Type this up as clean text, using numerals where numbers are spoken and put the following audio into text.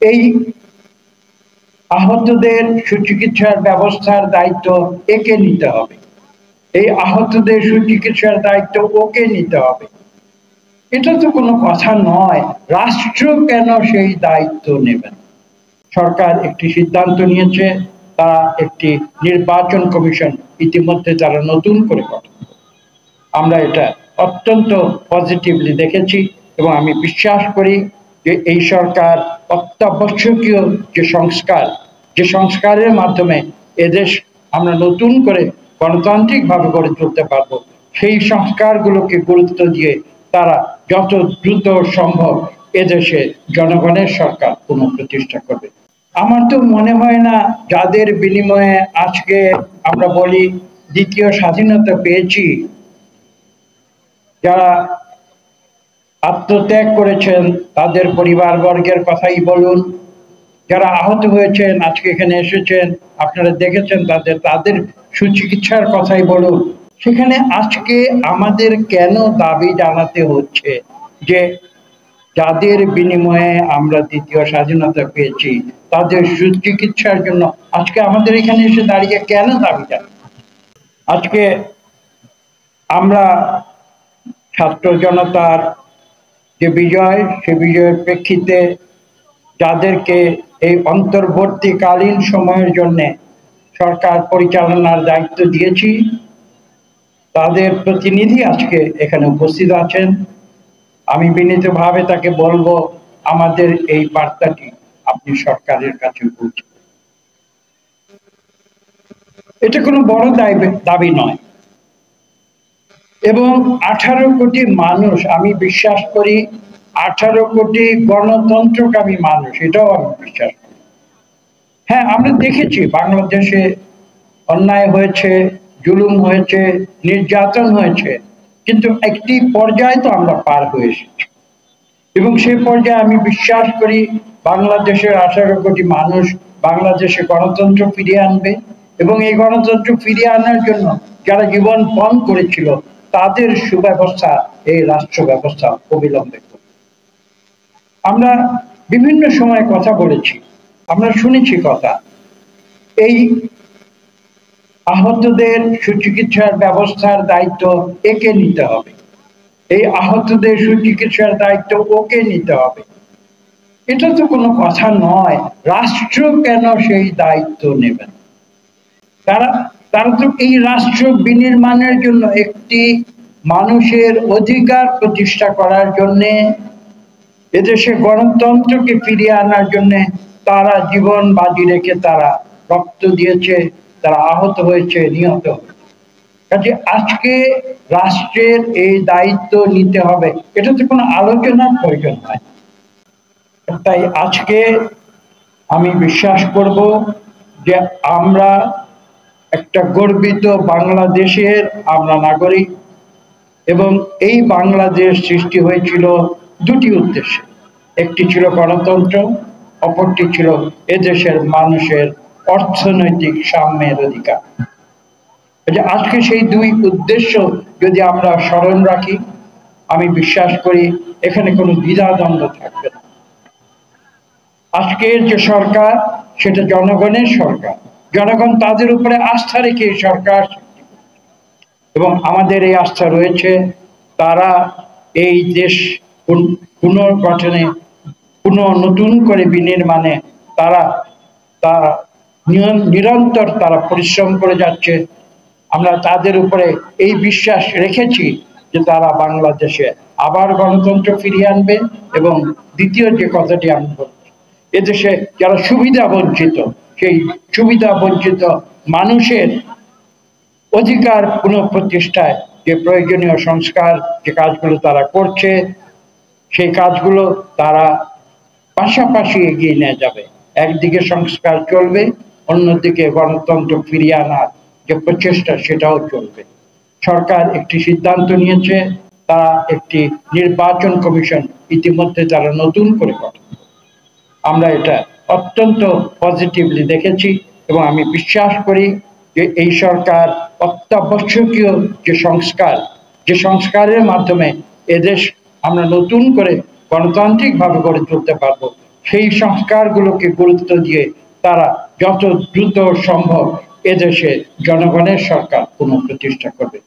এই আহতদের সুচিকিৎসার ব্যবস্থার দায়িত্ব একে নিতে হবে, এই আহতদের সুচিকিৎসার দায়িত্ব ওকে নিতে হবে। এটা তো কোনো কথা নয়। রাষ্ট্র কেন সেই দায়িত্ব নেবেন? সরকার একটি সিদ্ধান্ত নিয়েছে, তারা একটি নির্বাচন কমিশন ইতিমধ্যে তারা নতুন করে গঠন। আমরা এটা অত্যন্ত পজিটিভলি দেখেছি এবং আমি বিশ্বাস করি যে এই সরকার অত্যাবশ্যকীয় যে সংস্কারের মাধ্যমে এদেশ আমরা নতুন করে গণতান্ত্রিকভাবে গড়ে তুলতে পারবো, সেই সংস্কারগুলোকে গুরুত্ব দিয়ে তারা যত দ্রুত সম্ভব এদেশে জনগণের সরকার পুনঃপ্রতিষ্ঠা করবে। আমার তো মনে হয় না যাদের বিনিময়ে আজকে আমরা বলি দ্বিতীয় স্বাধীনতা পেয়েছি, যারা আত্মত্যাগ করেছেন তাদের পরিবারবর্গের কথাই বলুন, যারা আহত হয়েছেন আজকে এখানে এসেছেন, আপনারা দেখেছেন তাদের সুচিকিৎসার কথাই বলুন, সেখানে আজকে আমাদের কেন দাবি জানাতে হচ্ছে যে যাদের বিনিময়ে আমরা দ্বিতীয় স্বাধীনতা পেয়েছি তাদের সুচিকিৎসার জন্য আজকে আমাদের এখানে এসে দাঁড়িয়ে কেন দাবি জানাতে? আজকে আমরা ছাত্র জনতার যে বিজয়, সে বিজয়ের প্রেক্ষিতে যাদেরকে এই অন্তর্বর্তীকালীন সময়ের জন্য সরকার পরিচালনার দায়িত্ব দিয়েছি, তাদের প্রতিনিধি আজকে এখানে উপস্থিত আছেন। আমি বিনীতভাবে তাকে বলবো আমাদের এই বার্তাটি আপনি সরকারের কাছে পৌঁছে দেন। এটা কোনো বড় দাবি নয় এবং 18 কোটি মানুষ, আমি বিশ্বাস করি 18 কোটি গণতন্ত্রকামী মানুষ, এটাও আমি বিশ্বাস করি। হ্যাঁ, আমরা দেখেছি বাংলাদেশে অন্যায় হয়েছে, জুলুম হয়েছে, নির্যাতন হয়েছে, কিন্তু একটি পর্যায়ে তো আমরা পার হয়ে এসেছি এবং সেই পর্যায়ে আমি বিশ্বাস করি বাংলাদেশের 18 কোটি মানুষ বাংলাদেশে গণতন্ত্র ফিরিয়ে আনবে এবং এই গণতন্ত্র ফিরিয়ে আনার জন্য যারা জীবন পণ করেছিল তাদের সুব্যবস্থা এই রাষ্ট্র ব্যবস্থা অবিলম্বে করবে। আমরা বিভিন্ন সময় কথা বলেছি, আমরা শুনেছি কথা, এই আহতদের সুচিকিৎসার ব্যবস্থার দায়িত্ব একে নিতে হবে, এই আহতদের সুচিকিৎসার দায়িত্ব ওকে নিতে হবে। এটা তো কোনো কথা নয়। রাষ্ট্র কেন সেই দায়িত্ব নেবেন? তারা তো এই রাষ্ট্র বিনির্মাণের জন্য, একটি মানুষের অধিকার প্রতিষ্ঠা করার জন্য, এদেশে গণতন্ত্রকে ফিরিয়ে আনার জন্য তারা জীবন বাজি রেখে তারা রক্ত দিয়েছে, তারা আহত হয়েছে, নিহত হয়েছে। কাজে আজকে রাষ্ট্রের এই দায়িত্ব নিতে হবে, এটা তো কোনো আলোচনার প্রয়োজন হয়। তাই আজকে আমি বিশ্বাস করব যে আমরা একটা গর্বিত বাংলাদেশের আমরা নাগরিক এবং এই বাংলাদেশ সৃষ্টি হয়েছিল দুটি উদ্দেশ্যে, একটি ছিল গণতন্ত্র, অপরটি ছিল এদেশের মানুষের অর্থনৈতিক সাম্যের অধিকার। আজকে সেই দুই উদ্দেশ্য যদি আমরা স্মরণ রাখি, আমি বিশ্বাস করি এখানে কোনো দ্বিধাদ্বন্দ্ব থাকবে না। আজকের যে সরকার সেটা জনগণের সরকার, জনগণ তাদের উপরে আস্থা রেখে সরকার এবং আমাদের এই আস্থা রয়েছে তারা এই দেশ পুনর্গঠনে নতুন করে বিনির্মাণে তারা নিরন্তর তারা পরিশ্রম করে যাচ্ছে। আমরা তাদের উপরে এই বিশ্বাস রেখেছি যে তারা বাংলাদেশে আবার গণতন্ত্র ফিরিয়ে আনবে এবং দ্বিতীয় যে কথাটি আমি বলছি, এদেশে যারা সুবিধা বঞ্চিত, সেই সুবিধা বঞ্চিত মানুষের অধিকার পুনঃপ্রতিষ্ঠায় যে প্রয়োজনীয় সংস্কার যে কাজগুলো তারা করছে, সেই কাজগুলো তারা পাশাপাশি এগিয়ে নিয়ে যাবে। একদিকে সংস্কার চলবে, অন্যদিকে গণতন্ত্র ফিরিয়ে আনার যে প্রচেষ্টা সেটাও চলবে। সরকার একটি সিদ্ধান্ত নিয়েছে, তারা একটি নির্বাচন কমিশন ইতিমধ্যে তারা নতুন করে গঠন। আমরা এটা অত্যন্ত পজিটিভলি দেখেছি এবং আমি বিশ্বাস করি যে এই সরকার অত্যাবশ্যকীয় যে সংস্কারের মাধ্যমে এদেশ আমরা নতুন করে গণতান্ত্রিকভাবে গড়ে তুলতে পারবো, সেই সংস্কারগুলোকে গুরুত্ব দিয়ে তারা যত দ্রুত সম্ভব এদেশে জনগণের সরকার পুনঃপ্রতিষ্ঠা করবে।